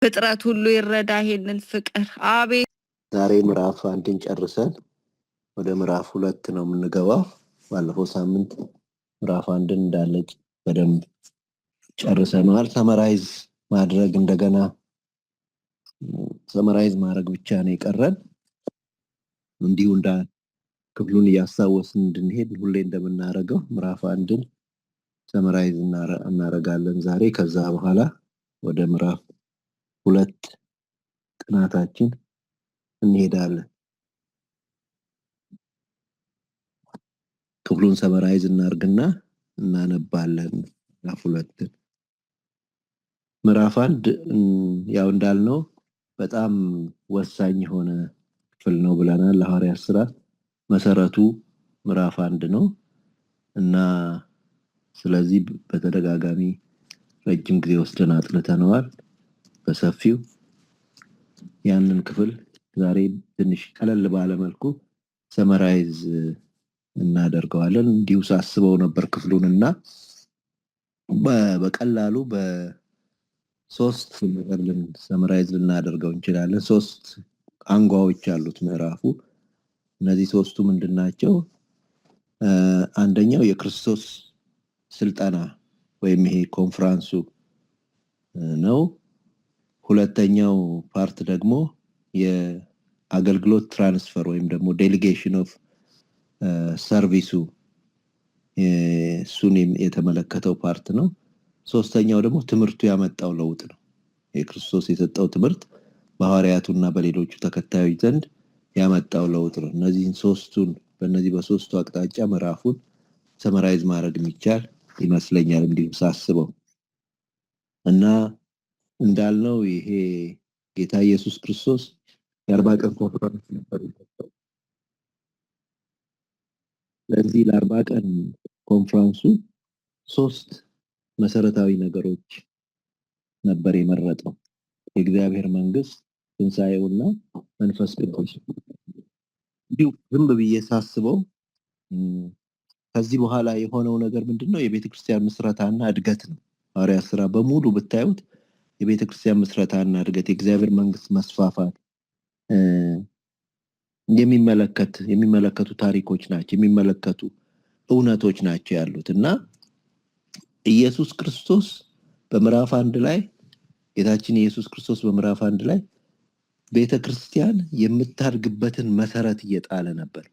ፍጥረት ሁሉ ይረዳ ይሄንን ፍቅር። አቤት ዛሬ ምዕራፍ 1ን ጨርሰን ወደ ምዕራፍ 2 ነው የምንገባው። ባለፈው ሳምንት ምዕራፍ 1ን እንዳለች በደንብ ጨርሰናል። ሰመራይዝ ማድረግ እንደገና ሰመራይዝ ማድረግ ብቻ ነው የቀረን። እንዲሁ እንዳ ክፍሉን እያስታወስን እንድንሄድ ሁሌ እንደምናደርገው ምዕራፍ 1ን ሰመራይዝ እናደርጋለን ዛሬ። ከዛ በኋላ ወደ ምዕራፍ 2 ጥናታችን እንሄዳለን። ክፍሉን ሰመራይዝ እናርግና እናነባለን ምዕራፍ 2። ምዕራፍ 1 ያው እንዳልነው በጣም ወሳኝ የሆነ ክፍል ነው ብለናል። ለሐዋርያት ሥራ መሰረቱ ምዕራፍ 1 ነው እና ስለዚህ በተደጋጋሚ ረጅም ጊዜ ወስደን አጥንተነዋል በሰፊው። ያንን ክፍል ዛሬ ትንሽ ቀለል ባለ መልኩ ሰመራይዝ እናደርገዋለን። እንዲሁ ሳስበው ነበር ክፍሉንና በቀላሉ በ3 ነገር ሰመራይዝ ልናደርገው እንችላለን። 3 አንጓዎች አሉት ምዕራፉ። እነዚህ 3ቱ ምንድናቸው? አንደኛው የክርስቶስ ስልጣና ወይም ይሄ ኮንፈረንሱ ነው። ሁለተኛው ፓርት ደግሞ የአገልግሎት ትራንስፈር ወይም ደግሞ ዴሊጌሽን ኦፍ ሰርቪሱ እሱን የተመለከተው ፓርት ነው። ሶስተኛው ደግሞ ትምህርቱ ያመጣው ለውጥ ነው። የክርስቶስ የሰጠው ትምህርት በሐዋርያቱና በሌሎቹ ተከታዮች ዘንድ ያመጣው ለውጥ ነው። እነዚህን ሶስቱን በእነዚህ በሶስቱ አቅጣጫ ምዕራፉን ሰመራይዝ ማድረግ የሚቻል ይመስለኛል እንዲሁ ሳስበው። እና እንዳልነው ይሄ ጌታ ኢየሱስ ክርስቶስ የ40 ቀን ኮንፈረንስ ነበር የሰጠው። ለዚህ ለ40 ቀን ኮንፈረንሱ 3 መሰረታዊ ነገሮች ነበር የመረጠው። የእግዚአብሔር መንግስት፣ ትንሣኤውና መንፈስ ቅዱስ። እንዲሁ ዝም ብዬ ሳስበው ከዚህ በኋላ የሆነው ነገር ምንድነው? የቤተክርስቲያን ምስረታና እድገት ነው። ሐዋርያት ሥራ በሙሉ ብታዩት የቤተክርስቲያን ምስረታና እድገት፣ የእግዚአብሔር መንግስት መስፋፋት የሚመለከቱ ታሪኮች ናቸው፣ የሚመለከቱ እውነቶች ናቸው ያሉት። እና ኢየሱስ ክርስቶስ በምዕራፍ 1 ላይ ጌታችን ኢየሱስ ክርስቶስ በምዕራፍ 1 ላይ ቤተክርስቲያን የምታድግበትን መሰረት እየጣለ ነበር።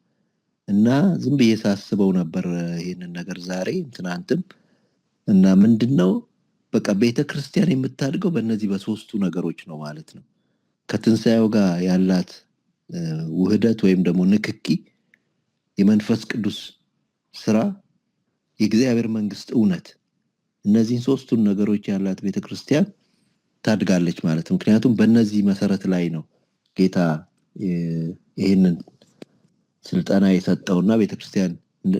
እና ዝም ብዬ ሳስበው ነበር ይሄንን ነገር ዛሬ ትናንትም። እና ምንድነው በቃ ቤተክርስቲያን የምታድገው በእነዚህ በ3ቱ ነገሮች ነው ማለት ነው። ከትንሣኤው ጋር ያላት ውህደት ወይም ደግሞ ንክኪ፣ የመንፈስ ቅዱስ ስራ፣ የእግዚአብሔር መንግስት እውነት፣ እነዚህን 3ቱን ነገሮች ያላት ቤተክርስቲያን ታድጋለች ማለት ነው። ምክንያቱም በእነዚህ መሰረት ላይ ነው ጌታ ይሄንን ስልጣና የሰጠውና ቤተክርስቲያን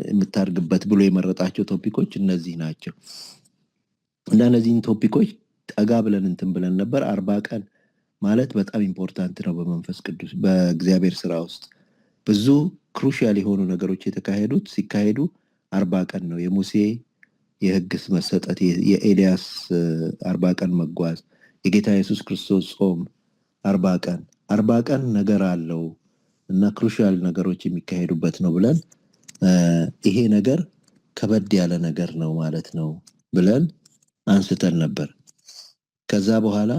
የምታድግበት ብሎ የመረጣቸው ቶፒኮች እነዚህ ናቸው። እና እነዚህን ቶፒኮች ጠጋ ብለን እንትን ብለን ነበር። 40 ቀን ማለት በጣም ኢምፖርታንት ነው በመንፈስ ቅዱስ በእግዚአብሔር ስራ ውስጥ። ብዙ ክሩሻል የሆኑ ነገሮች ሲካሄዱ 40 ቀን ነው። የሙሴ የሕግ መሰጠት፣ የኤልያስ 40 ቀን መጓዝ፣ የጌታ ኢየሱስ ክርስቶስ ጾም 40 ቀን ነገር አለው እና ክሩሻል ነገሮች የሚካሄዱበት ነው ብለን ይሄ ነገር ከበድ ያለ ነገር ነው ማለት ነው ብለን አንስተን ነበር። ከዛ በኋላ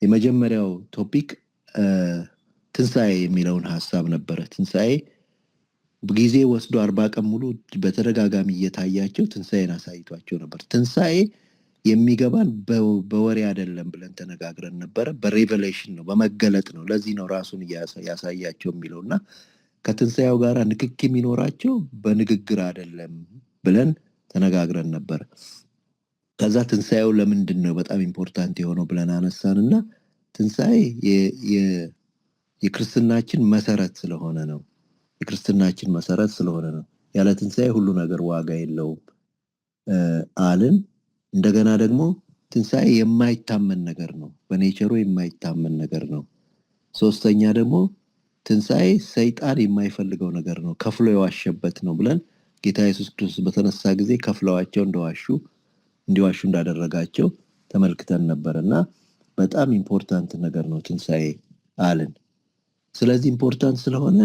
የመጀመሪያው ቶፒክ ትንሣኤ የሚለውን ሐሳብ ነበረ። ትንሣኤ ጊዜ ወስዶ 40 ቀን ሙሉ በተደጋጋሚ እየታያቸው ትንሣኤን አሳይቷቸው ነበር። ትንሣኤ የሚገባን በወሬ አይደለም ብለን ተነጋግረን ነበረ። በሬቨሌሽን ነው፣ በመገለጥ ነው። ለዚህ ነው ራሱን ያሳያቸው የሚለውና ከትንሣኤው ጋር ንክኪ የሚኖራቸው በንግግር አይደለም ብለን ተነጋግረን ነበር። ከዛ ትንሣኤው ለምንድን ነው በጣም ኢምፖርታንት የሆነው ብለን አነሳንና ትንሣኤ የክርስትናችን መሰረት ስለሆነ ነው። የክርስትናችን መሰረት ስለሆነ ነው። ያለ ትንሣኤ ሁሉ ነገር ዋጋ የለውም አልን። እንደገና ደግሞ ትንሣኤ የማይታመን ነገር ነው፣ በኔቸሩ የማይታመን ነገር ነው። ሶስተኛ ደግሞ ትንሣኤ ሰይጣን የማይፈልገው ነገር ነው፣ ከፍሎ የዋሸበት ነው ብለን ጌታ ኢየሱስ ክርስቶስ በተነሳ ጊዜ ከፍለዋቸው እንዲዋሹ እንዳደረጋቸው ተመልክተን ነበርና በጣም ኢምፖርታንት ነገር ነው ትንሣኤ አልን። ስለዚህ ኢምፖርታንት ስለሆነ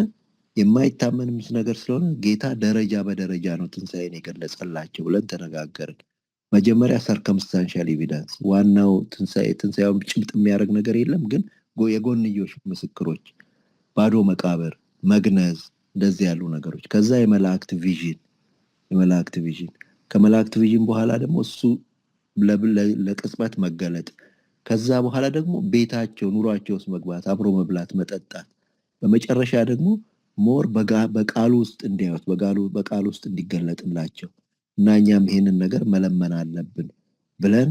የማይታመንም ነገር ስለሆነ ጌታ ደረጃ በደረጃ ነው ትንሣኤን የገለጸላቸው ብለን ተነጋገርን። መጀመሪያ ሰርከምስታንሻል ኤቪደንስ፣ ዋናው ትንሣኤውን ጭብጥ የሚያደርግ ነገር የለም፣ ግን የጎንዮሽ ምስክሮች፣ ባዶ መቃብር፣ መግነዝ፣ እንደዚህ ያሉ ነገሮች። ከዛ የመላእክት ቪዥን ከመላእክት ቪዥን በኋላ ደግሞ እሱ ለቅጽበት መገለጥ፣ ከዛ በኋላ ደግሞ ቤታቸው ኑሯቸው ውስጥ መግባት፣ አብሮ መብላት መጠጣት፣ በመጨረሻ ደግሞ ሞር በቃሉ ውስጥ እንዲያዩት በቃሉ ውስጥ እንዲገለጥላቸው እና እኛም ይሄንን ነገር መለመን አለብን ብለን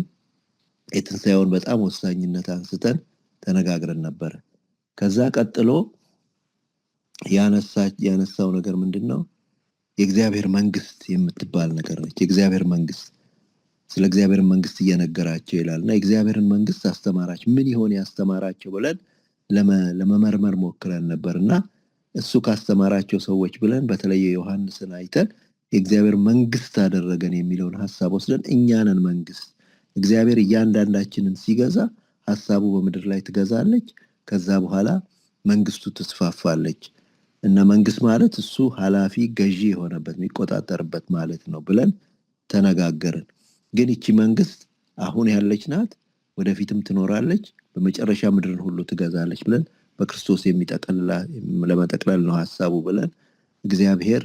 የትንሣኤውን በጣም ወሳኝነት አንስተን ተነጋግረን ነበረ። ከዛ ቀጥሎ ያነሳው ነገር ምንድነው? የእግዚአብሔር መንግስት የምትባል ነገር ነች። የእግዚአብሔር መንግስት፣ ስለ እግዚአብሔር መንግስት እየነገራቸው ይላልና የእግዚአብሔርን መንግስት አስተማራቸው። ምን ይሆን ያስተማራቸው ብለን ለመመርመር ሞክረን ነበርና እሱ ካስተማራቸው ሰዎች ብለን በተለየ ዮሐንስን አይተን የእግዚአብሔር መንግስት አደረገን የሚለውን ሐሳብ ወስደን እኛንን መንግስት እግዚአብሔር እያንዳንዳችንን ሲገዛ ሐሳቡ በምድር ላይ ትገዛለች። ከዛ በኋላ መንግስቱ ትስፋፋለች እና መንግስት ማለት እሱ ኃላፊ ገዢ የሆነበት የሚቆጣጠርበት ማለት ነው ብለን ተነጋገርን። ግን እቺ መንግስት አሁን ያለች ናት፣ ወደፊትም ትኖራለች፣ በመጨረሻ ምድርን ሁሉ ትገዛለች ብለን በክርስቶስ ለመጠቅለል ነው ሐሳቡ ብለን የእግዚአብሔር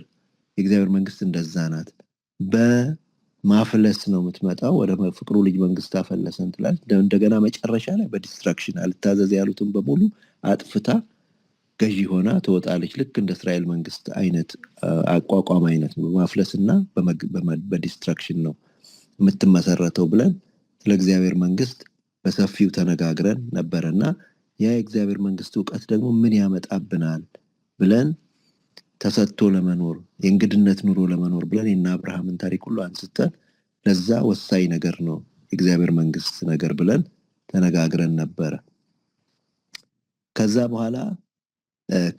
መንግስት እንደዛ ናት። በማፍለስ ነው የምትመጣው። ወደ ፍቅሩ ልጅ መንግስት አፈለሰን ትላለች። እንደገና መጨረሻ ላይ በዲስትራክሽን አልታዘዝ ያሉትን በሙሉ አጥፍታ ገዢ ሆና ትወጣለች። ልክ እንደ እስራኤል መንግስት አይነት አቋቋም አይነት ነው። በማፍለስና በዲስትራክሽን ነው የምትመሰረተው ብለን ስለ እግዚአብሔር መንግስት በሰፊው ተነጋግረን ነበርና ያ የእግዚአብሔር መንግስት ዕውቀት ደግሞ ምን ያመጣብናል ብለን ተሰጥቶ ለመኖር የእንግድነት ኑሮ ለመኖር ብለን የእነ አብርሃምን ታሪክ ሁሉ አንስተን ለዛ ወሳኝ ነገር ነው የእግዚአብሔር መንግስት ነገር ብለን ተነጋግረን ነበረ። ከዛ በኋላ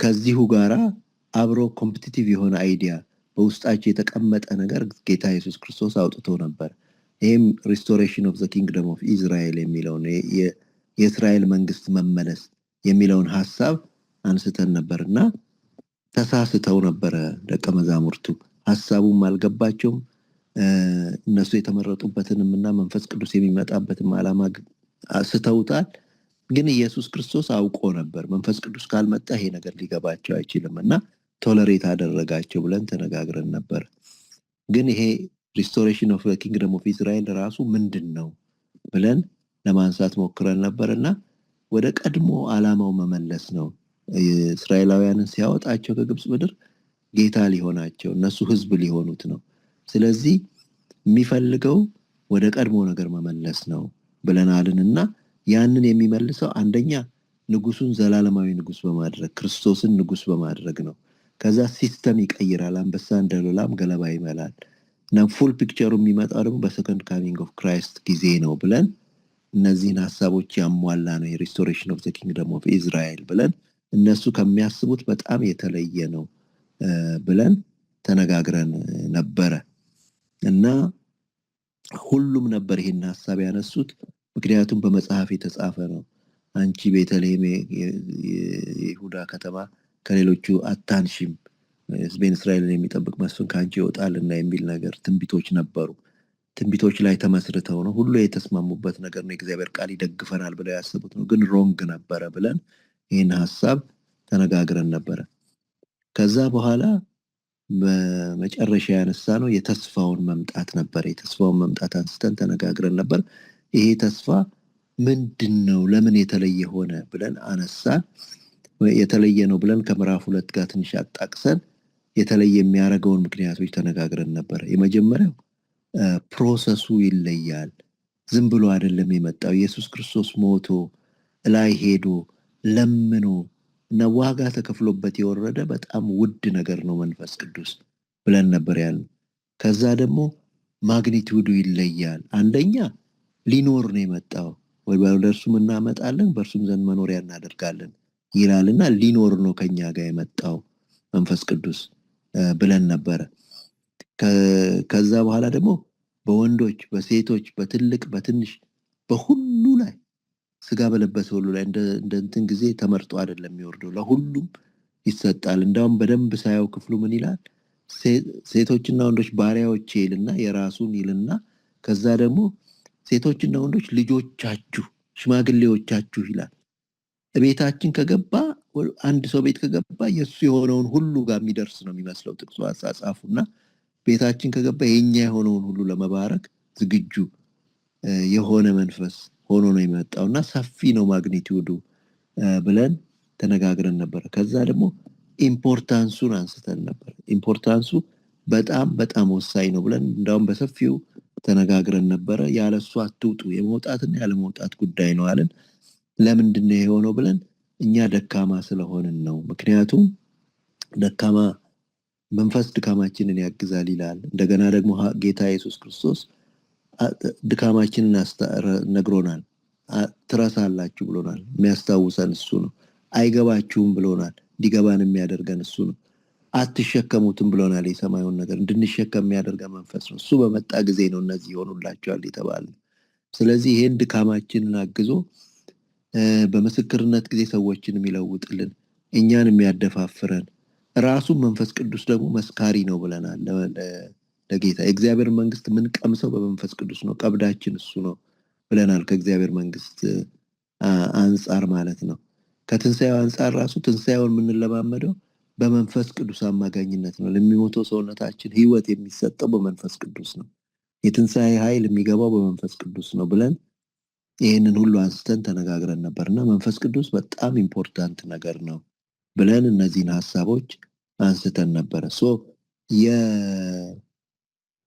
ከዚሁ ጋራ አብሮ ኮምፒቲቲቭ የሆነ አይዲያ በውስጣቸው የተቀመጠ ነገር ጌታ ኢየሱስ ክርስቶስ አውጥቶ ነበር። ይህም ሪስቶሬሽን ኦፍ ዘ ኪንግደም ኦፍ ኢዝራኤል የሚለውን የእስራኤል መንግስት መመለስ የሚለውን ሐሳብ አንስተን ነበርና ተሳስተው ነበረ ደቀ መዛሙርቱ። ሐሳቡም አልገባቸውም። እነሱ የተመረጡበትንም እና መንፈስ ቅዱስ የሚመጣበትም ዓላማ ስተውታል። ግን ኢየሱስ ክርስቶስ አውቆ ነበር መንፈስ ቅዱስ ካልመጣ ይሄ ነገር ሊገባቸው አይችልም እና ቶለሬት አደረጋቸው ብለን ተነጋግረን ነበር። ግን ይሄ ሪስቶሬሽን ኦፍ ኪንግደም ኦፍ ኢዝራኤል ራሱ ምንድን ነው ብለን ለማንሳት ሞክረን ነበርና ወደ ቀድሞ ዓላማው መመለስ ነው። እስራኤላውያንን ሲያወጣቸው ከግብጽ ምድር ጌታ ሊሆናቸው እነሱ ህዝብ ሊሆኑት ነው። ስለዚህ የሚፈልገው ወደ ቀድሞ ነገር መመለስ ነው ብለናልና ያንን የሚመልሰው አንደኛ ንጉሱን ዘላለማዊ ንጉስ በማድረግ ክርስቶስን ንጉስ በማድረግ ነው። ከዛ ሲስተም ይቀይራል። አንበሳ እንደሎላም ገለባ ይመላል እና ፉል ፒክቸሩ የሚመጣው ደግሞ በሰከንድ ካሚንግ ኦፍ ክራይስት ጊዜ ነው ብለን እነዚህን ሐሳቦች ያሟላ ነው የሪስቶሬሽን ኦፍ ዘ ኪንግደም ኦፍ ኢዝራኤል ብለን እነሱ ከሚያስቡት በጣም የተለየ ነው ብለን ተነጋግረን ነበረ እና ሁሉም ነበር ይሄን ሐሳብ ያነሱት። ምክንያቱም በመጽሐፍ የተጻፈ ነው። አንቺ ቤተልሔም የይሁዳ ከተማ ከሌሎቹ አታንሺም፣ ሕዝቤን እስራኤልን የሚጠብቅ መስፍን ከአንቺ ይወጣልና የሚል ነገር ትንቢቶች ነበሩ። ትንቢቶች ላይ ተመስርተው ነው ሁሉ የተስማሙበት ነገር ነው። የእግዚአብሔር ቃል ይደግፈናል ብለው ያሰቡት ነው። ግን ሮንግ ነበረ ብለን ይህን ሐሳብ ተነጋግረን ነበረ። ከዛ በኋላ በመጨረሻ ያነሳ ነው የተስፋውን መምጣት ነበር። የተስፋውን መምጣት አንስተን ተነጋግረን ነበር። ይሄ ተስፋ ምንድን ነው? ለምን የተለየ ሆነ ብለን አነሳን። የተለየ ነው ብለን ከምዕራፍ 2 ጋር ትንሽ አጣቅሰን የተለየ የሚያደርገውን ምክንያቶች ተነጋግረን ነበር። የመጀመሪያው ፕሮሰሱ ይለያል። ዝም ብሎ አይደለም የመጣው። ኢየሱስ ክርስቶስ ሞቶ ላይ ሄዶ ለምኖ እና ዋጋ ተከፍሎበት የወረደ በጣም ውድ ነገር ነው መንፈስ ቅዱስ ብለን ነበር ያለው። ከዛ ደግሞ ማግኒቲዩዱ ይለያል። አንደኛ ሊኖር ነው የመጣው፣ ወይ በእርሱም እናመጣለን በእርሱም ዘንድ መኖሪያ እናደርጋለን ይላልና ሊኖር ነው ከኛ ጋር የመጣው መንፈስ ቅዱስ ብለን ነበረ። ከዛ በኋላ ደግሞ በወንዶች በሴቶች በትልቅ በትንሽ በሁሉ ላይ ስጋ በለበሰ ሁሉ ላይ እንደ እንትን ጊዜ ተመርጦ አይደለም የሚወርደው፣ ለሁሉም ይሰጣል። እንዳውም በደንብ ሳያው ክፍሉ ምን ይላል? ሴቶችና ወንዶች ባሪያዎች ይልና የራሱን ይልና ከዛ ደግሞ ሴቶችና ወንዶች ልጆቻችሁ፣ ሽማግሌዎቻችሁ ይላል። ቤታችን ከገባ አንድ ሰው ቤት ከገባ የሱ የሆነውን ሁሉ ጋር የሚደርስ ነው የሚመስለው ጥቅሱ አጻጻፉና ቤታችን ከገባ የኛ የሆነውን ሁሉ ለመባረክ ዝግጁ የሆነ መንፈስ ሆኖ ነው የመጣውና ሰፊ ነው ማግኒቲዩዱ ብለን ተነጋግረን ነበር። ከዛ ደግሞ ኢምፖርታንሱን አንስተን ነበር። ኢምፖርታንሱ በጣም በጣም ወሳኝ ነው ብለን እንዳውም በሰፊው ተነጋግረን ነበረ። ያለሱ አትውጡ፣ የመውጣትና ያለመውጣት ጉዳይ ነው አለን። ለምንድን ነው የሆነው ብለን እኛ ደካማ ስለሆንን ነው። ምክንያቱም ደካማ መንፈስ ድካማችንን ያግዛል ይላል። እንደገና ደግሞ ጌታ ኢየሱስ ክርስቶስ ድካማችንን ነግሮናል። ትረሳላችሁ ብሎናል። የሚያስታውሰን እሱ ነው። አይገባችሁም ብሎናል። እንዲገባን የሚያደርገን እሱ ነው። አትሸከሙትም ብሎናል። የሰማዩን ነገር እንድንሸከም የሚያደርገን መንፈስ ነው። እሱ በመጣ ጊዜ ነው እነዚህ ይሆኑላቸዋል የተባለ። ስለዚህ ይሄን ድካማችንን አግዞ በምስክርነት ጊዜ ሰዎችን የሚለውጥልን፣ እኛን የሚያደፋፍረን ራሱ መንፈስ ቅዱስ ደግሞ መስካሪ ነው ብለናል። ለጌታ የእግዚአብሔር መንግስት ምን ቀምሰው በመንፈስ ቅዱስ ነው፣ ቀብዳችን እሱ ነው ብለናል። ከእግዚአብሔር መንግስት አንጻር ማለት ነው። ከትንሣኤው አንጻር ራሱ ትንሣኤውን የምንለማመደው በመንፈስ ቅዱስ አማካኝነት ነው። ለሚሞተው ሰውነታችን ህይወት የሚሰጠው በመንፈስ ቅዱስ ነው። የትንሣኤ ኃይል የሚገባው በመንፈስ ቅዱስ ነው ብለን ይህንን ሁሉ አንስተን ተነጋግረን ነበርና መንፈስ ቅዱስ በጣም ኢምፖርታንት ነገር ነው ብለን እነዚህን ሀሳቦች አንስተን ነበረ።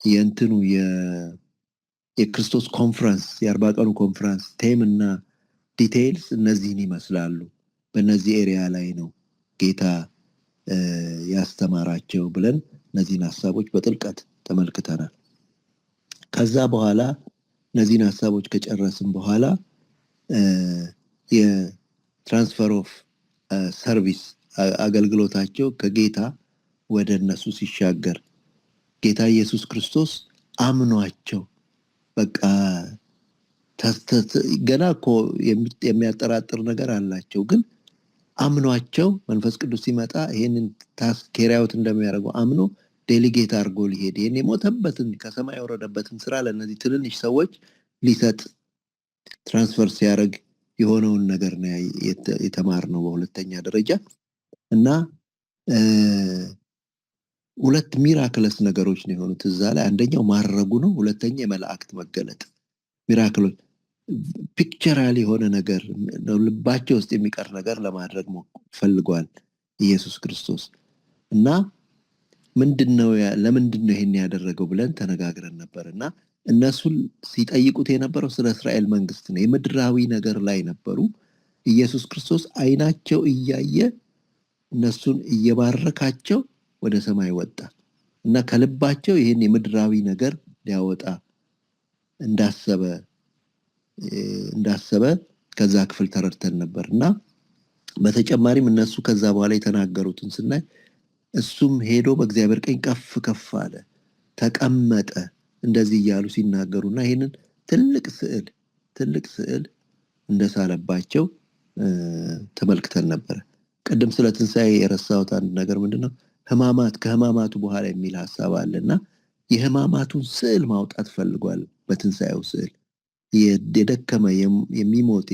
የእንትኑ የክርስቶስ ኮንፈረንስ የ40 ቀኑ ኮንፈረንስ ቴም እና ዲቴይልስ እነዚህን ይመስላሉ። በእነዚህ ኤሪያ ላይ ነው ጌታ ያስተማራቸው ብለን እነዚህን ሀሳቦች በጥልቀት ተመልክተናል። ከዛ በኋላ እነዚህን ሀሳቦች ከጨረስን በኋላ የትራንስፈር ኦፍ ሰርቪስ አገልግሎታቸው ከጌታ ወደ እነሱ ሲሻገር ጌታ ኢየሱስ ክርስቶስ አምኗቸው በቃ ገና እኮ የሚያጠራጥር ነገር አላቸው፣ ግን አምኗቸው መንፈስ ቅዱስ ሲመጣ ይሄንን ታስክ ኬሪያውት እንደሚያደርገው አምኖ ዴሊጌት አድርጎ ሊሄድ ይሄን የሞተበትን ከሰማይ የወረደበትን ስራ ለእነዚህ ትንንሽ ሰዎች ሊሰጥ ትራንስፈር ሲያደርግ የሆነውን ነገር ነው የተማርነው በሁለተኛ ደረጃ። እና ሁለት ሚራክለስ ነገሮች ነው የሆኑት እዛ ላይ። አንደኛው ማረጉ ነው። ሁለተኛ የመላእክት መገለጥ ሚራክሎች፣ ፒክቸራል የሆነ ነገር ልባቸው ውስጥ የሚቀር ነገር ለማድረግ ፈልጓል ኢየሱስ ክርስቶስ። እና ለምንድን ነው ይሄን ያደረገው ብለን ተነጋግረን ነበር። እና እነሱ ሲጠይቁት የነበረው ስለ እስራኤል መንግስት ነው። የምድራዊ ነገር ላይ ነበሩ። ኢየሱስ ክርስቶስ አይናቸው እያየ እነሱን እየባረካቸው ወደ ሰማይ ወጣ እና ከልባቸው ይሄን የምድራዊ ነገር ሊያወጣ እንዳሰበ ከዛ ክፍል ተረድተን ነበር። እና በተጨማሪም እነሱ ከዛ በኋላ የተናገሩትን ስናይ እሱም ሄዶ በእግዚአብሔር ቀኝ ከፍ ከፍ አለ፣ ተቀመጠ እንደዚህ እያሉ ሲናገሩና ይሄንን ትልቅ ስዕል እንደሳለባቸው ተመልክተን ነበር። ቅድም ስለ ትንሣኤ የረሳሁት አንድ ነገር ምንድነው? ከህማማቱ በኋላ የሚል ሀሳብ አለና የህማማቱን ስዕል ማውጣት ፈልጓል። በትንሣኤው ስዕል የደከመ የሚሞት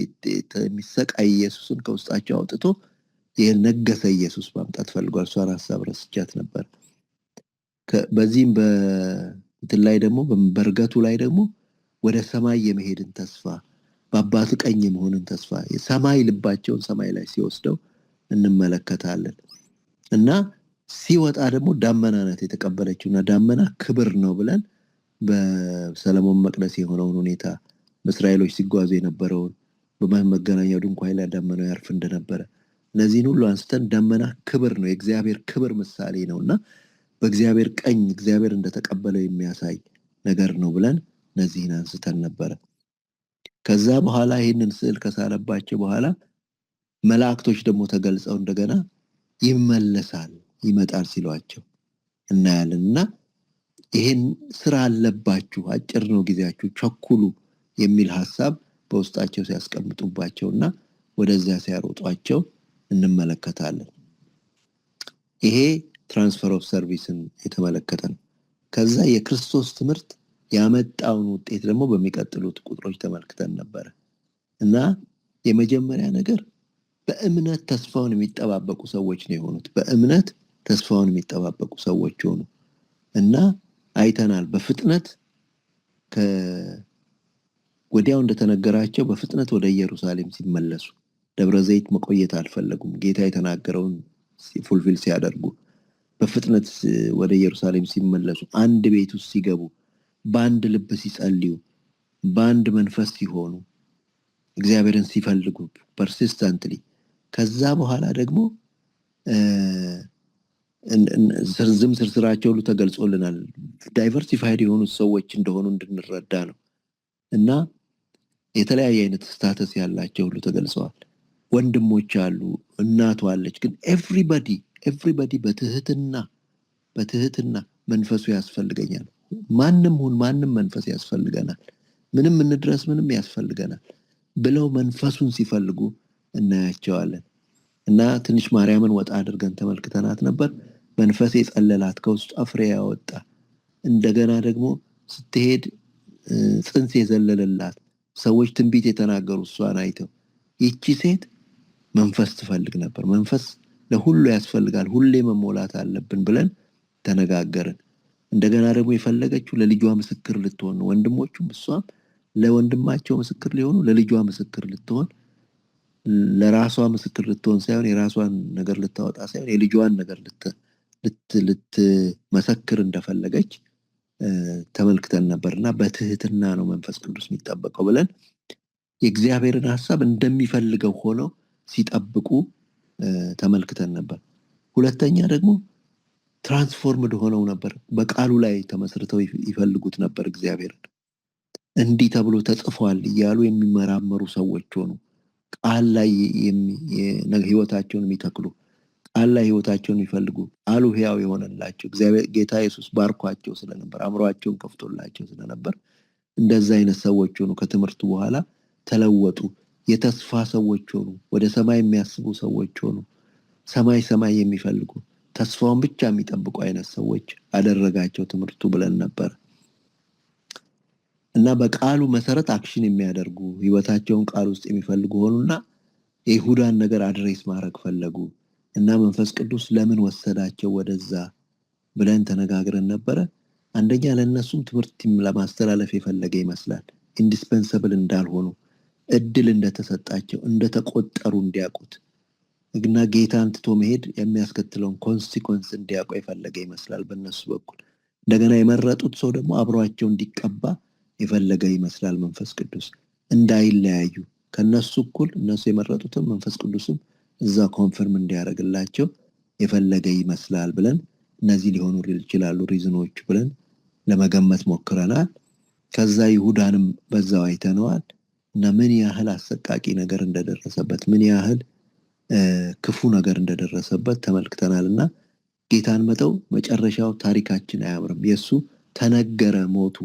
የሚሰቃይ ኢየሱስን ከውስጣቸው አውጥቶ የነገሰ ኢየሱስ ማምጣት ፈልጓል። እሷን ሀሳብ ረስቻት ነበር። በዚህም በእንትን ላይ ደግሞ በርገቱ ላይ ደግሞ ወደ ሰማይ የመሄድን ተስፋ፣ በአባቱ ቀኝ የመሆንን ተስፋ፣ የሰማይ ልባቸውን ሰማይ ላይ ሲወስደው እንመለከታለን። እና ሲወጣ ደግሞ ዳመናነት የተቀበለችውና ዳመና ክብር ነው ብለን በሰለሞን መቅደስ የሆነውን ሁኔታ በእስራኤሎች ሲጓዙ የነበረውን በመገናኛው ድንኳን ላይ ዳመናው ያርፍ እንደነበረ እነዚህን ሁሉ አንስተን ዳመና ክብር ነው፣ የእግዚአብሔር ክብር ምሳሌ ነውና በእግዚአብሔር ቀኝ እግዚአብሔር እንደተቀበለው የሚያሳይ ነገር ነው ብለን እነዚህን አንስተን ነበረ። ከዛ በኋላ ይህንን ስዕል ከሳለባቸው በኋላ መላእክቶች ደግሞ ተገልጸው እንደገና ይመጣል ሲሏቸው እናያለን። እና ይሄን ስራ አለባችሁ፣ አጭር ነው ጊዜያችሁ፣ ቸኩሉ የሚል ሀሳብ በውስጣቸው ሲያስቀምጡባቸውና ወደዚያ ሲያሮጧቸው እንመለከታለን። ይሄ ትራንስፈር ኦፍ ሰርቪስን የተመለከተ ነው። ከዛ የክርስቶስ ትምህርት ያመጣውን ውጤት ደግሞ በሚቀጥሉት ቁጥሮች ተመልክተን ነበር እና የመጀመሪያ ነገር በእምነት ተስፋውን የሚጠባበቁ ሰዎች ነው የሆኑት። በእምነት ተስፋውን የሚጠባበቁ ሰዎች ሆኑ እና አይተናል። በፍጥነት ወዲያው እንደተነገራቸው በፍጥነት ወደ ኢየሩሳሌም ሲመለሱ ደብረ ዘይት መቆየት አልፈለጉም። ጌታ የተናገረውን ፉልፊል ሲያደርጉ በፍጥነት ወደ ኢየሩሳሌም ሲመለሱ፣ አንድ ቤት ውስጥ ሲገቡ፣ በአንድ ልብ ሲጸልዩ፣ በአንድ መንፈስ ሲሆኑ፣ እግዚአብሔርን ሲፈልጉ ፐርሲስተንትሊ ከዛ በኋላ ደግሞ ስርስራቸው ሁሉ ተገልጾልናል። ዳይቨርሲፋይድ የሆኑ ሰዎች እንደሆኑ እንድንረዳ ነው እና የተለያየ አይነት ስታተስ ያላቸው ሁሉ ተገልጸዋል። ወንድሞች አሉ፣ እናቱ አለች። ግን ኤቭሪባዲ በትህትና መንፈሱ ያስፈልገኛል። ማንም መንፈስ ያስፈልገናል፣ ምንም እንድረስ ምንም ያስፈልገናል ብለው መንፈሱን ሲፈልጉ እናያቸዋለን። እና ትንሽ ማርያምን ወጣ አድርገን ተመልክተናት ነበር። መንፈስ የጸለላት ከውስጧ ፍሬ ያወጣ፣ እንደገና ደግሞ ስትሄድ ጽንስ የዘለለላት ሰዎች ትንቢት የተናገሩ እሷን አይተው ይቺ ሴት መንፈስ ትፈልግ ነበር። መንፈስ ለሁሉ ያስፈልጋል፣ ሁሌ መሞላት አለብን ብለን ተነጋገርን። እንደገና ደግሞ የፈለገችው ለልጇ ምስክር ልትሆን ነው። ወንድሞቹም እሷም ለወንድማቸው ምስክር ሊሆኑ፣ ለልጇ ምስክር ልትሆን፣ ለራሷ ምስክር ልትሆን ሳይሆን የራሷን ነገር ልታወጣ ሳይሆን የልጇን ነገር ልትመሰክር እንደፈለገች ተመልክተን ነበርና በትህትና ነው መንፈስ ቅዱስ የሚጠበቀው ብለን የእግዚአብሔርን ሐሳብ እንደሚፈልገው ሆነው ሲጠብቁ ተመልክተን ነበር። ሁለተኛ ደግሞ ትራንስፎርምድ ሆነው ነበር። በቃሉ ላይ ተመስርተው ይፈልጉት ነበር እግዚአብሔርን። እንዲህ ተብሎ ተጽፏል እያሉ የሚመራመሩ ሰዎች ሆኑ። ቃል ላይ ህይወታቸውን የሚተክሉ፣ ቃል ላይ ህይወታቸውን የሚፈልጉ፣ ቃሉ ሕያው የሆነላቸው እግዚአብሔር ጌታ ኢየሱስ ባርኳቸው ስለነበር፣ አእምሯቸውን ከፍቶላቸው ስለነበር እንደዛ አይነት ሰዎች ሆኑ። ከትምህርቱ በኋላ ተለወጡ። የተስፋ ሰዎች ሆኑ። ወደ ሰማይ የሚያስቡ ሰዎች ሆኑ። ሰማይ የሚፈልጉ ተስፋውን ብቻ የሚጠብቁ አይነት ሰዎች አደረጋቸው ትምህርቱ ብለን ነበር እና በቃሉ መሰረት አክሽን የሚያደርጉ ህይወታቸውን ቃል ውስጥ የሚፈልጉ ሆኑና የይሁዳን ነገር አድሬስ ማድረግ ፈለጉ እና መንፈስ ቅዱስ ለምን ወሰዳቸው ወደዛ ብለን ተነጋግረን ነበረ። አንደኛ ለእነሱም ትምህርት ለማስተላለፍ የፈለገ ይመስላል። ኢንዲስፔንሰብል እንዳልሆኑ፣ እድል እንደተሰጣቸው፣ እንደተቆጠሩ እንዲያውቁት እና ጌታን ትቶ መሄድ የሚያስከትለውን ኮንሲኩዌንስ እንዲያውቁ የፈለገ ይመስላል በእነሱ በኩል። እንደገና የመረጡት ሰው ደግሞ አብሯቸው እንዲቀባ የፈለገ ይመስላል መንፈስ ቅዱስ፣ እንዳይለያዩ ከነሱ እኩል እነሱ የመረጡትም መንፈስ ቅዱስም እዛ ኮንፈርም እንዲያደርግላቸው የፈለገ ይመስላል ብለን እነዚህ ሊሆኑ ይችላሉ ሪዝኖች ብለን ለመገመት ሞክረናል። ከዛ ይሁዳንም በዛው አይተነዋል እና ምን ያህል አሰቃቂ ነገር እንደደረሰበት፣ ምን ያህል ክፉ ነገር እንደደረሰበት ተመልክተናልና ጌታን መተው መጨረሻው ታሪካችን አያምርም። የሱ ተነገረ፣ ሞቱ፣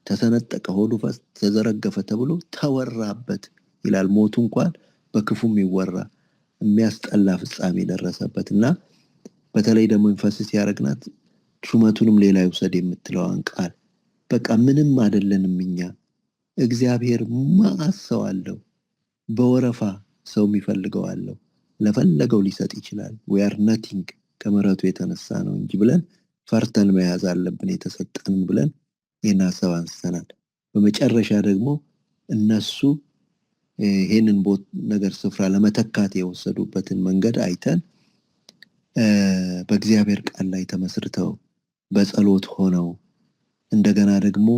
ተሰነጠቀ፣ ሆዱ ተዘረገፈ ተብሎ ተወራበት ይላል። ሞቱ እንኳን በክፉም ይወራ፣ የሚያስጠላ ፍጻሜ ደረሰበት እና በተለይ ደግሞ ኢንፈሲስ ያደረግናት ሹመቱንም ሌላ ይውሰድ የምትለዋን ቃል በቃ ምንም አይደለንም እኛ፣ እግዚአብሔር ማሰው አለው፣ በወረፋ ሰው የሚፈልገው አለው፣ ለፈለገው ሊሰጥ ይችላል። we are nothing ከመረቱ የተነሳ ነው እንጂ ብለን ፈርተን መያዝ አለብን የተሰጠንን ብለን ይህን ሀሳብ አንስተናል። በመጨረሻ ደግሞ እነሱ ይህንን ነገር ስፍራ ለመተካት የወሰዱበትን መንገድ አይተን በእግዚአብሔር ቃል ላይ ተመስርተው በጸሎት ሆነው እንደገና ደግሞ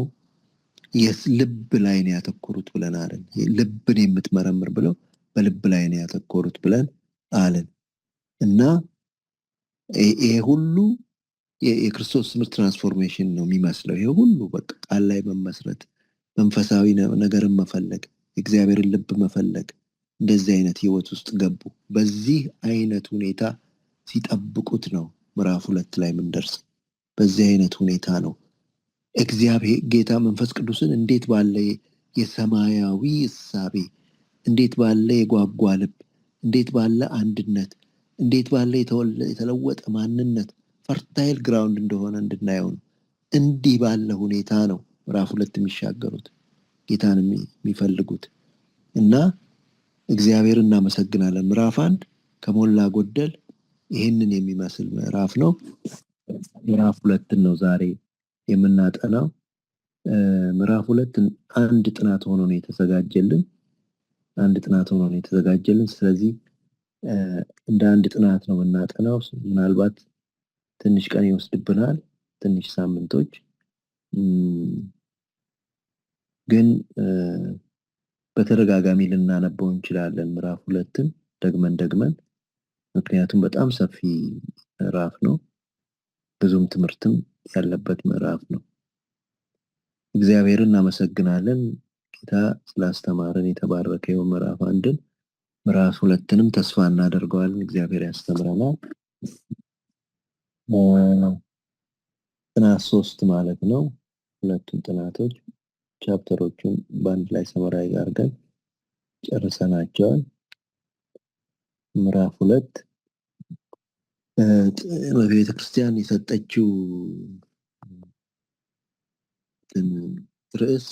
ልብ ላይ ነው ያተኮሩት ብለን አለን። ልብን የምትመረምር ብለው በልብ ላይ ነው ያተኮሩት ብለን አለን እና ይሄ ሁሉ የክርስቶስ ትምህርት ትራንስፎርሜሽን ነው የሚመስለው። ይሄ ሁሉ በቃ ቃል ላይ መመስረት፣ መንፈሳዊ ነገርን መፈለግ፣ እግዚአብሔርን ልብ መፈለግ፣ እንደዚህ አይነት ህይወት ውስጥ ገቡ። በዚህ አይነት ሁኔታ ሲጠብቁት ነው ምዕራፍ 2 ላይ ምንደርስ። በዚህ አይነት ሁኔታ ነው እግዚአብሔር ጌታ መንፈስ ቅዱስን እንዴት ባለ የሰማያዊ እሳቤ፣ እንዴት ባለ የጓጓ ልብ፣ እንዴት ባለ አንድነት፣ እንዴት ባለ የተለወጠ ማንነት ፈርታይል ግራውንድ እንደሆነ እንድናየው ነው። እንዲህ ባለ ሁኔታ ነው ምዕራፍ 2 የሚሻገሩት ጌታን የሚፈልጉት እና እግዚአብሔርን እናመሰግናለን። ምዕራፍ 1 ከሞላ ጎደል ይህንን የሚመስል ምዕራፍ ነው። ምዕራፍ 2 ነው ዛሬ የምናጠናው። ምዕራፍ 2 አንድ ጥናት ሆኖ ነው የተዘጋጀልን። ስለዚህ እንደ አንድ ጥናት ነው የምናጠናው። ምናልባት ትንሽ ቀን ይወስድብናል፣ ትንሽ ሳምንቶች፣ ግን በተደጋጋሚ ልናነበው እንችላለን ምዕራፍ 2ን ደግመን፣ ምክንያቱም በጣም ሰፊ ምዕራፍ ነው፣ ብዙም ትምህርትም ያለበት ምዕራፍ ነው። እግዚአብሔርን እናመሰግናለን። ጌታ ስላስተማረን የተባረከ ይሁን። ምዕራፍ 1ን ምዕራፍ 2ንም ተስፋ እናደርገዋለን እግዚአብሔር ያስተምረናል። ጥናት 3 ማለት ነው። ሁለቱን ጥናቶች ቻፕተሮቹን በአንድ ላይ ሰመራይዝ አድርገን ጨርሰናቸዋል። ምዕራፍ 2 በቤተ ክርስቲያን የሰጠችው ርዕስ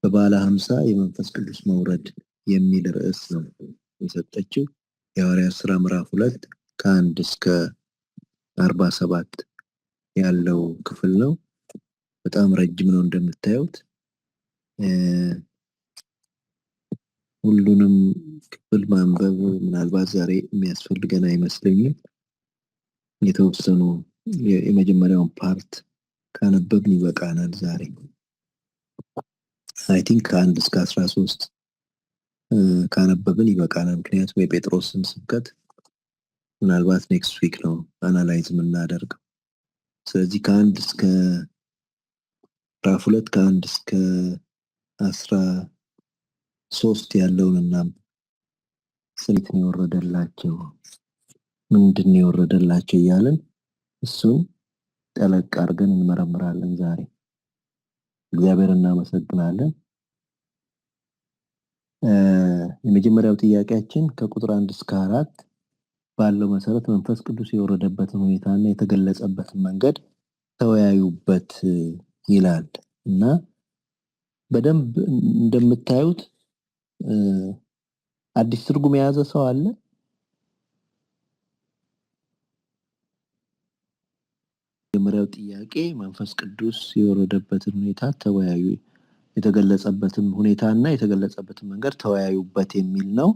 በባለ 50 የመንፈስ ቅዱስ መውረድ የሚል ርዕስ ነው የሰጠችው። የሐዋርያት ሥራ ምዕራፍ 2 ከ1 እስከ 47 ያለው ክፍል ነው። በጣም ረጅም ነው እንደምታዩት። ሁሉንም ክፍል ማንበብ ምናልባት ዛሬ የሚያስፈልገን አይመስለኝም። የተወሰኑ የመጀመሪያውን ፓርት ካነበብን ይበቃናል ዛሬ። አይ ቲንክ ከ1 እስከ 13 ካነበብን ይበቃናል። ምክንያቱም የጴጥሮስን ስብከት ምናልባት ኔክስት ዊክ ነው አናላይዝ የምናደርገው። ስለዚህ ከ1 እስከ ምዕራፍ 2 ከ1 እስከ 13 ያለውን እናም ስንት ነው የወረደላቸው፣ ምንድን ነው የወረደላቸው እያልን እሱን ጠለቅ አድርገን እንመረምራለን ዛሬ። እግዚአብሔር እናመሰግናለን። የመጀመሪያው ጥያቄያችን ከቁጥር 1 እስከ 4 ባለው መሰረት መንፈስ ቅዱስ የወረደበትን ሁኔታና የተገለጸበትን መንገድ ተወያዩበት ይላል እና በደንብ እንደምታዩት አዲስ ትርጉም የያዘ ሰው አለ? የመጀመሪያው ጥያቄ መንፈስ ቅዱስ የወረደበትን ሁኔታ ተወያዩ፣ የተገለጸበትን ሁኔታና የተገለጸበትን መንገድ ተወያዩበት የሚል ነው።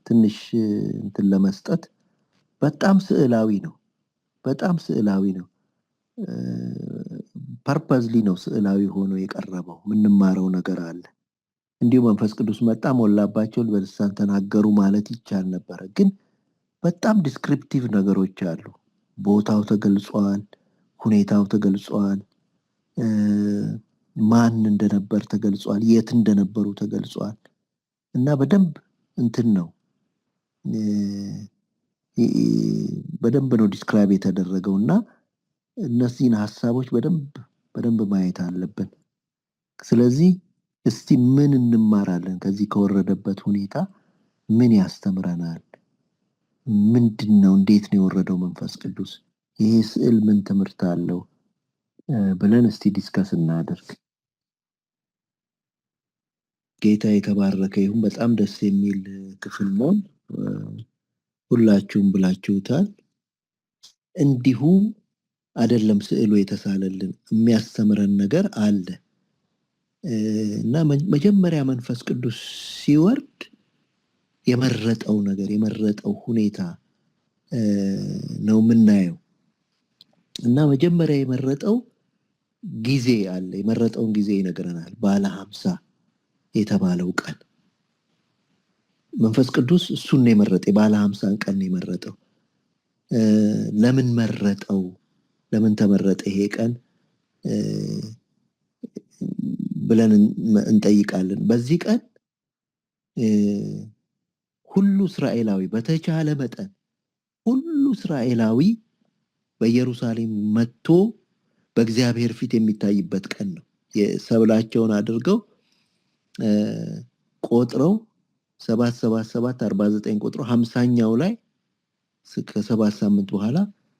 ትንሽ እንትን ለመስጠት በጣም ስዕላዊ ነው። ፐርፐዝሊ ነው ስዕላዊ ሆኖ የቀረበው። ምንማረው ነገር አለ። እንዲሁ መንፈስ ቅዱስ መጣ፣ ሞላባቸው፣ በልሳን ተናገሩ ማለት ይቻል ነበረ። ግን በጣም ዲስክሪፕቲቭ ነገሮች አሉ። ቦታው ተገልጿል፣ ሁኔታው ተገልጿል፣ ማን እንደነበር ተገልጿል፣ የት እንደነበሩ ተገልጿል እና በደንብ እንትን ነው በደንብ ነው ዲስክራይብ የተደረገው እና እነዚህን ሐሳቦች በደንብ ማየት አለብን። ስለዚህ እስቲ ምን እንማራለን ከዚህ ከወረደበት ሁኔታ? ምን ያስተምረናል? ምንድነው? እንዴት ነው የወረደው መንፈስ ቅዱስ? ይሄ ስዕል ምን ትምህርት አለው ብለን እስቲ ዲስከስ እናድርግ። ጌታ የተባረከ ይሁን። በጣም ደስ የሚል ክፍል ነው። ሁላችሁም ብላችሁታል። እንዲሁ አይደለም ስዕሉ የተሳለልን፣ የሚያስተምረን ነገር አለ እና መጀመሪያ መንፈስ ቅዱስ ሲወርድ የመረጠው ነገር የመረጠው ሁኔታ ነው የምናየው እና መጀመሪያ የመረጠው ጊዜ አለ። የመረጠውን ጊዜ ይነግረናል። ባለ 50 የተባለው ቀን መንፈስ ቅዱስ እሱን ነው የመረጠው። ባለ 50 ቀን ነው የመረጠው። ለምን መረጠው? ለምን ተመረጠ ይሄ ቀን ብለን እንጠይቃለን። በዚህ ቀን ሁሉ እስራኤላዊ በተቻለ መጠን ሁሉ እስራኤላዊ በኢየሩሳሌም መጥቶ በእግዚአብሔር ፊት የሚታይበት ቀን ነው። የሰብላቸውን አድርገው ቆጥረው 777 49 ቆጥረው 50ኛው ላይ ከ7 ሳምንት በኋላ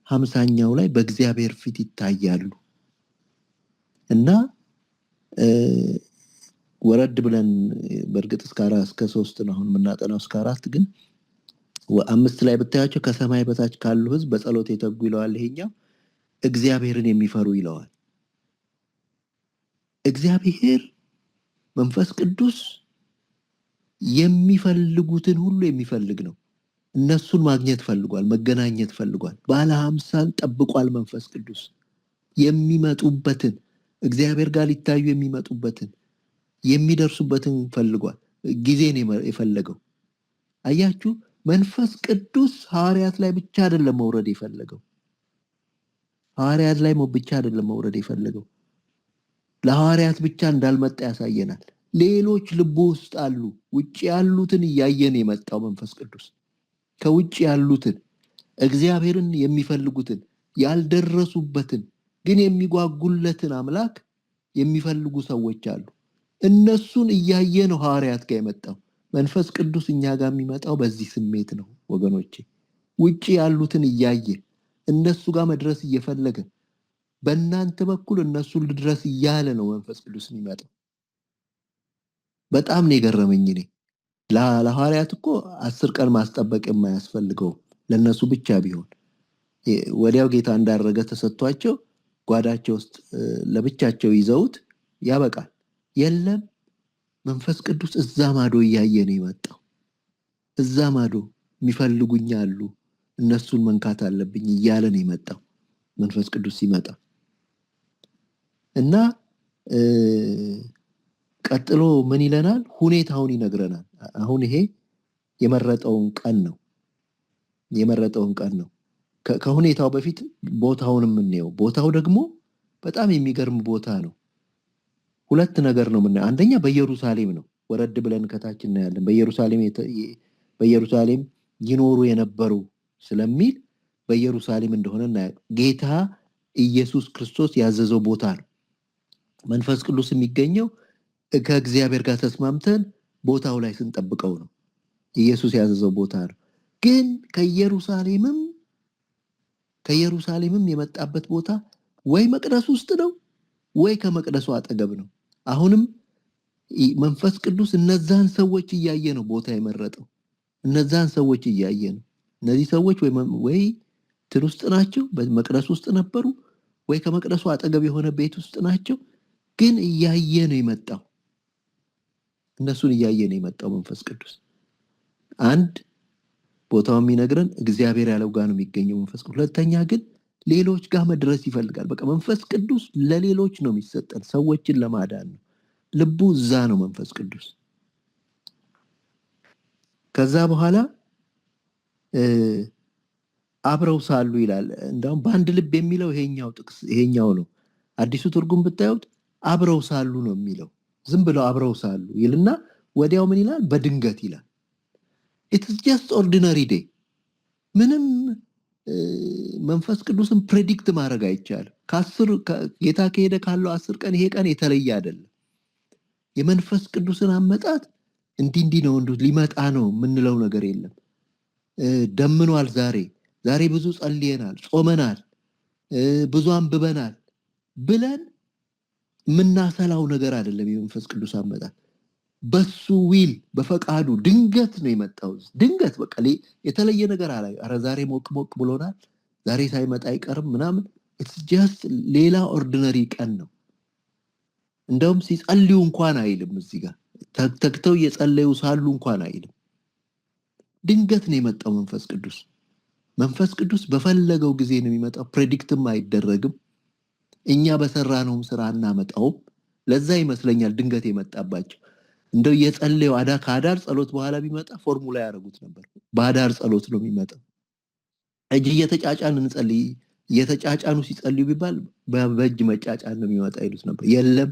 50ኛው ላይ በእግዚአብሔር ፊት ይታያሉ እና ወረድ ብለን በርግጥ እስከ 3 ነው አሁን የምናጠናው እስከ 4 ግን 5 ላይ ብታያቸው ከሰማይ በታች ካሉ ህዝብ በጸሎት የተጉ ይለዋል ይሄኛው እግዚአብሔርን የሚፈሩ ይለዋል እግዚአብሔር መንፈስ ቅዱስ የሚፈልጉትን ሁሉ የሚፈልግ ነው እነሱን ማግኘት ፈልጓል መገናኘት ፈልጓል ባለ 50 ጠብቋል መንፈስ ቅዱስ የሚመጡበትን እግዚአብሔር ጋር ሊታዩ የሚመጡበትን የሚደርሱበትን ፈልጓል ጊዜን የፈለገው አያችሁ መንፈስ ቅዱስ ሐዋርያት ላይ ብቻ አይደለም መውረድ የፈለገው ሐዋርያት ላይ ብቻ አይደለም መውረድ የፈለገው ለሐዋርያት ብቻ እንዳልመጣ ያሳየናል ሌሎች ልብ ውስጥ አሉ ውጪ ያሉትን ያየን የመጣው መንፈስ ቅዱስ ከውጪ ያሉትን እግዚአብሔርን የሚፈልጉትን ያልደረሱበትን ግን የሚጓጉለትን አምላክ የሚፈልጉ ሰዎች አሉ እነሱን ያየ ነው ሐዋርያት ጋር የመጣው መንፈስ ቅዱስ እኛ ጋር የሚመጣው በዚህ ስሜት ነው ወገኖቼ ውጪ ያሉትን ያየ እነሱ ጋር መድረስ እየፈለገ በእናንተ በኩል እነሱ ድረስ ያለ ነው መንፈስ ቅዱስ የሚመጣው በጣም ነው የገረመኝ እኔ ለሐዋርያት እኮ 10 ቀን ማስጠበቅ የማያስፈልገው ለነሱ ብቻ ቢሆን ወዲያው ጌታ እንዳረገ ተሰጥቷቸው ጓዳቸው ውስጥ ለብቻቸው ይዘውት ያበቃል የለም መንፈስ ቅዱስ እዛ ማዶ ያየ ነው የመጣው እዛ ማዶ የሚፈልጉኛሉ እነሱን መንካት አለብኝ እያለ ነው የመጣው መንፈስ ቅዱስ ሲመጣ እና ቀጥሎ ምን ይለናል ሁኔታውን ይነግረናል አሁን ይሄ የመረጠውን ቀን ነው ከሁኔታው በፊት ቦታውንም እንየው ቦታው ደግሞ በጣም የሚገርም ቦታ ነው ሁለት ነገር ነው የምናየው አንደኛ በኢየሩሳሌም ነው ወረድ ብለን ከታች እናያለን በኢየሩሳሌም ይኖሩ የነበሩ ስለሚል በኢየሩሳሌም እንደሆነ እናያለን ጌታ ኢየሱስ ክርስቶስ ያዘዘው ቦታ ነው መንፈስ ቅዱስ የሚገኘው ከእግዚአብሔር ጋር ተስማምተን ቦታው ላይ ስንጠብቀው ነው ኢየሱስ ያዘዘው ቦታ ነው ግን ከኢየሩሳሌምም የመጣበት ቦታ ወይ መቅደስ ውስጥ ነው ወይ ከመቅደሱ አጠገብ ነው አሁንም መንፈስ ቅዱስ እነዛን ሰዎች ያየ ነው ቦታ የመረጠው እነዛን ሰዎች ያየ ነው እነዚህ ሰዎች ወይ ትር ውስጥ ናቸው በመቅደስ ውስጥ ነበሩ ወይ ከመቅደሱ አጠገብ የሆነ ቤት ውስጥ ናቸው ግን ያየ ነው የመጣው እነሱን ያየ ነው የመጣው መንፈስ ቅዱስ አንድ ቦታው የሚነግረን እግዚአብሔር ያለው ጋር ነው የሚገኘው መንፈስ ቅዱስ ሁለተኛ ግን ሌሎች ጋር መድረስ ይፈልጋል በቃ መንፈስ ቅዱስ ለሌሎች ነው የሚሰጠን ሰዎችን ለማዳን ነው ልቡ እዛ ነው መንፈስ ቅዱስ ከዛ በኋላ አብረው ሳሉ ይላል እንደውም በአንድ ልብ የሚለው ይሄኛው ነው አዲሱ ትርጉም ብታዩት አብረው ሳሉ ነው የሚለው ዝም ብለው አብረው ሳሉ ይልና ወዲያው ምን ይላል በድንገት ይላል it is just ordinary day ምንም መንፈስ ቅዱስን ፕሬዲክት ማድረግ አይቻልም ጌታ ከሄደ ካለው 10 ቀን ይሄ ቀን የተለየ አይደለም የመንፈስ ቅዱስን አመጣጥ እንዲህ ነው ሊመጣ ነው ምንለው ነገር የለም ደምኗል ዛሬ ብዙ ጸልየናል ጾመናል ብዙ አንብበናል ብለን ምናሰላው ነገር አይደለም የመንፈስ ቅዱስ አመጣጥ በሱ ዊል በፈቃዱ ድንገት ነው የመጣው ድንገት በቃ የተለየ ነገር አረ ዛሬ ሞቅ ብሎናል ዛሬ ሳይመጣ አይቀርም ምናምን it's just ሌላ ኦርዲነሪ ቀን ነው እንደውም ሲጸልዩ እንኳን አይልም እዚህ ጋር ተክተው እየጸለዩ ሳሉ እንኳን አይልም ድንገት ነው የመጣው መንፈስ ቅዱስ በፈለገው ጊዜ ነው የሚመጣው ፕሬዲክትም አይደረግም እኛ በሰራነውም ስራ እናመጣው ለዛ ይመስለኛል ድንገት የመጣባቸው እንደው የጸለዩ ከአዳር ጸሎት በኋላ ቢመጣ ፎርሙላ ያደርጉት ነበር በአዳር ጸሎት ነው የሚመጣው እጅ እየተጫጫኑ ሲጸልዩ ቢባል በእጅ መጫጫን ነው የሚመጣ ይሉት ነበር የለም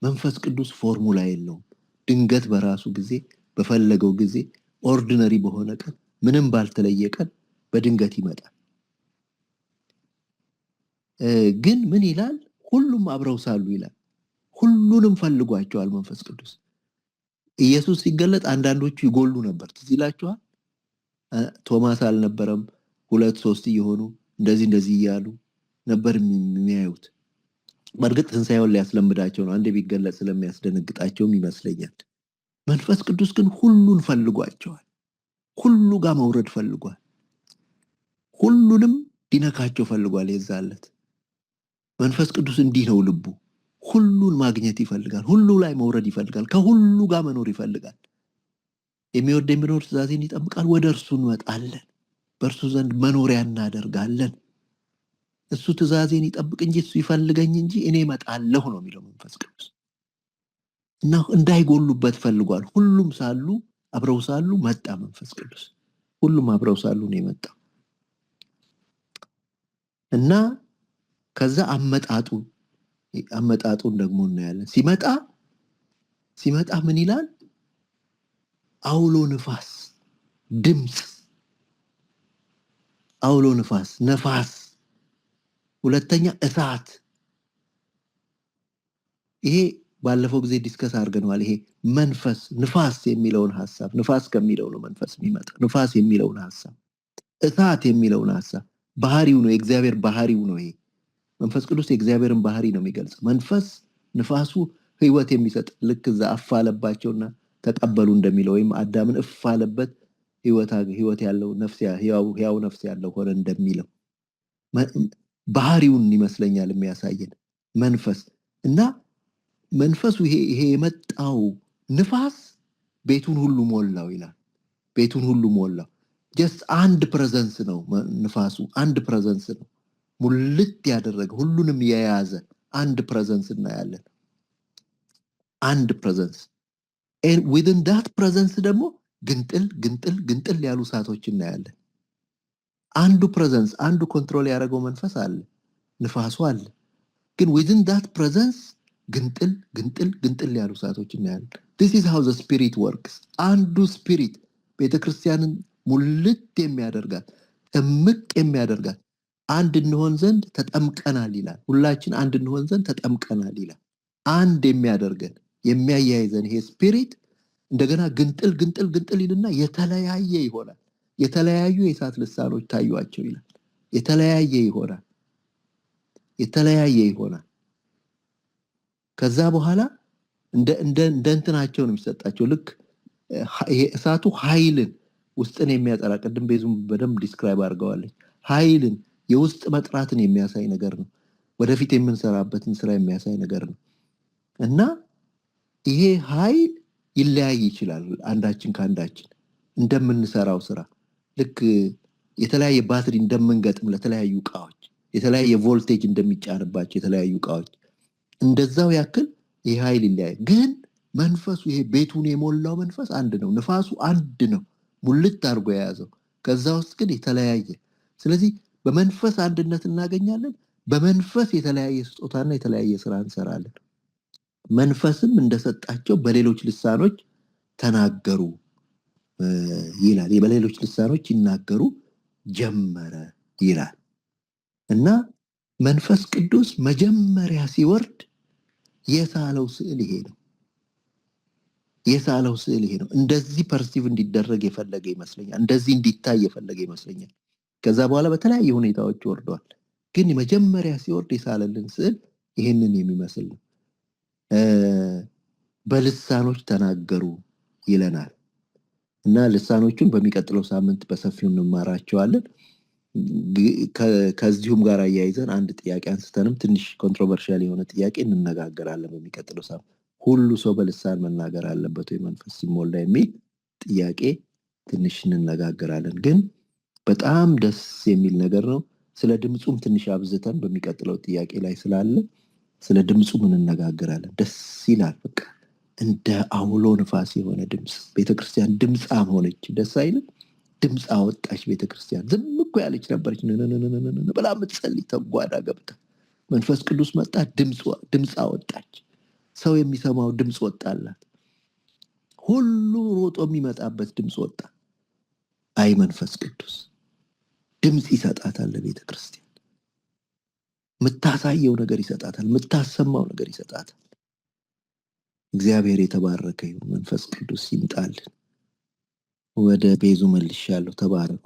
መንፈስ ቅዱስ ፎርሙላ የለውም ድንገት በራሱ ጊዜ በፈለገው ጊዜ ኦርዲነሪ በሆነ ቀን ምንም ባልተለየ ቀን በድንገት ይመጣል ግን ምን ይላል ሁሉም አብረው ሳሉ ይላል ሁሉ ሁሉንም ፈልጓቸዋል መንፈስ ቅዱስ። ኢየሱስ ሲገለጥ አንዳንዶቹ ይጎሉ ነበር። ትዝ ይላችኋል። ቶማስ አልነበረም። 2-3 እየሆኑ እንደዚህ እያሉ ነበር የሚያዩት። በእርግጥ ትንሣኤውን ሊያስለምዳቸው ነው። አንዴ ቢገለጥ ስለሚያስደነግጣቸውም ይመስለኛል። መንፈስ ቅዱስ ግን ሁሉን ፈልጓቸዋል። ሁሉ ጋር መውረድ ፈልጓል። ሁሉንም ዲነካቸው ፈልጓል። የዛለት መንፈስ ቅዱስ እንዲህ ነው ልቡ። ሁሉን ማግኘት ይፈልጋል። ሁሉ ላይ መውረድ ይፈልጋል። ከሁሉ ጋር መኖር ይፈልጋል። የሚወደኝ ቢኖር ትእዛዜን ይጠብቃል፣ ወደ እርሱ እንመጣለን፣ በእርሱ ዘንድ መኖሪያ እናደርጋለን። እሱ ትእዛዜን ይጠብቅ እንጂ እሱ ይፈልገኝ እንጂ እኔ እመጣለሁ ነው የሚለው መንፈስ ቅዱስ። እና እንዳይጎሉበት ፈልጓል። ሁሉም ሳሉ አብረው ሳሉ መጣ መንፈስ ቅዱስ። ሁሉም አብረው ሳሉ ነው የመጣው። እና ከዛ አመጣጡን ደግሞ እናያለን። ሲመጣ ምን ይላል? አውሎ ንፋስ፣ ድምፅ፣ አውሎ ንፋስ፣ ነፋስ፣ ሁለተኛ እሳት። ይሄ ባለፈው ጊዜ ዲስከስ አድርገናል። ይሄ መንፈስ ንፋስ የሚለውን ሐሳብ፣ ንፋስ ከሚለው ነው መንፈስ የሚመጣ። ንፋስ የሚለውን ሐሳብ፣ እሳት የሚለውን ሐሳብ ባህሪው ነው፣ የእግዚአብሔር ባህሪው ነው። ይሄ መንፈስ ቅዱስ የእግዚአብሔርን ባህሪ ነው የሚገልጽ። መንፈስ ንፋሱ ህይወት የሚሰጥ ልክ እዛ አፋለባቸውና ተቀበሉ እንደሚለው ወይም አዳምን እፋለበት ህይወት ያለው ነፍስ ያው ነፍስ ያለው ሆነ እንደሚለው ባህሪውን ይመስለኛል የሚያሳየን መንፈስ። እና መንፈሱ ይሄ የመጣው ንፋስ ቤቱን ሁሉ ሞላው ይላል። ቤቱን ሁሉ ሞላው። ጀስት አንድ ፕሬዘንስ ነው ንፋሱ፣ አንድ ፕሬዘንስ ነው ሙልት ያደረገ ሁሉንም የያዘ አንድ ፕሬዘንስ እናያለን። አንድ ፕሬዘንስ and within that presence ደግሞ ግንጥል ያሉ እሳቶች እናያለን። አንዱ ፕሬዘንስ፣ አንዱ ኮንትሮል ያደረገው መንፈስ አለ፣ ንፋሱ አለ። ግን within that presence ግንጥል ያሉ እሳቶች እናያለን። this is how the spirit works። አንዱ ስፒሪት ቤተክርስቲያንን ሙልት የሚያደርጋት እምቅ የሚያደርጋት አንድ እንሆን ዘንድ ተጠምቀናል ይላል። ሁላችን አንድ እንሆን ዘንድ ተጠምቀናል ይላል። አንድ የሚያደርገን የሚያያይዘን ይሄ ስፒሪት እንደገና ግንጥል ይልና የተለያየ ይሆናል። የተለያዩ የእሳት ልሳኖች ታዩአቸው ይላል። የተለያየ ይሆናል። ከዛ በኋላ እንደ እንትናቸው ነው የሚሰጣቸው። ልክ ይሄ እሳቱ ኃይልን ውስጥን የሚያጠራ፣ ቅድም ቤዙም በደንብ ዲስክራይብ አድርገዋለች። ኃይልን የውስጥ መጥራትን የሚያሳይ ነገር ነው። ወደፊት የምንሰራበትን ስራ የሚያሳይ ነገር ነው። እና ይሄ ኃይል ይለያይ ይችላል አንዳችን ከአንዳችን እንደምንሰራው ስራ። ልክ የተለያየ ባትሪ እንደምንገጥም ለተለያዩ እቃዎች የተለያየ ቮልቴጅ እንደሚጫንባቸው የተለያዩ እቃዎች እንደዛው ያክል ይሄ ኃይል ይለያይ። ግን መንፈሱ ይሄ ቤቱን የሞላው መንፈስ አንድ ነው። ንፋሱ አንድ ነው ሙልት አድርጎ የያዘው። ከዛ ውስጥ ግን የተለያየ። ስለዚህ በመንፈስ አንድነት እናገኛለን። በመንፈስ የተለያየ ስጦታና የተለያየ ስራ እንሰራለን። መንፈስም እንደሰጣቸው በሌሎች ልሳኖች ተናገሩ ይላል። በሌሎች ልሳኖች ይናገሩ ጀመረ ይላል። እና መንፈስ ቅዱስ መጀመሪያ ሲወርድ የሳለው ስዕል ይሄ ነው። እንደዚህ ፐርሲቭ እንዲደረግ የፈለገ ይመስለኛል። እንደዚህ እንዲታይ የፈለገ ይመስለኛል። ከዛ በኋላ በተለያየ ሁኔታዎች ወርዷል። ግን መጀመሪያ ሲወርድ የሳለልን ስዕል ይሄንን የሚመስል ነው። በልሳኖች ተናገሩ ይለናል። እና ልሳኖቹን በሚቀጥለው ሳምንት በሰፊው እንማራቸዋለን። ከዚሁም ጋር አያይዘን አንድ ጥያቄ አንስተንም ትንሽ ኮንትሮቨርሻል የሆነ ጥያቄ እንነጋገራለን በሚቀጥለው ሳምንት። ሁሉ ሰው በልሳን መናገር አለበት ወይ መንፈስ ሲሞላ የሚል ጥያቄ ትንሽ እንነጋገራለን። ግን በጣም ደስ የሚል ነገር ነው። ስለ ድምፁም ትንሽ አብዝተን በሚቀጥለው ጥያቄ ላይ ስላለ ስለ ድምፁ ምን እንነጋገራለን። ደስ ይላል። በቃ እንደ አውሎ ንፋስ የሆነ ድምፅ። ቤተክርስቲያን ድምፃም ሆነች። ደስ አይልም? ድምፅ አወጣች ቤተክርስቲያን። ዝም እኮ ያለች ነበረች ብላ የምትጸልይ ተጓዳ ገብታ መንፈስ ቅዱስ መጣ፣ ድምፅ አወጣች። ሰው የሚሰማው ድምፅ ወጣላት። ሁሉ ሮጦ የሚመጣበት ድምፅ ወጣ። አይ መንፈስ ቅዱስ ድምፅ ይሰጣታል ለቤተክርስቲያን። የምታሳየው ነገር ይሰጣታል፣ የምታሰማው ነገር ይሰጣታል። እግዚአብሔር የተባረከ ይሁን። መንፈስ ቅዱስ ይምጣልን። ወደ ቤዙ መልሻለሁ። ተባረኩ።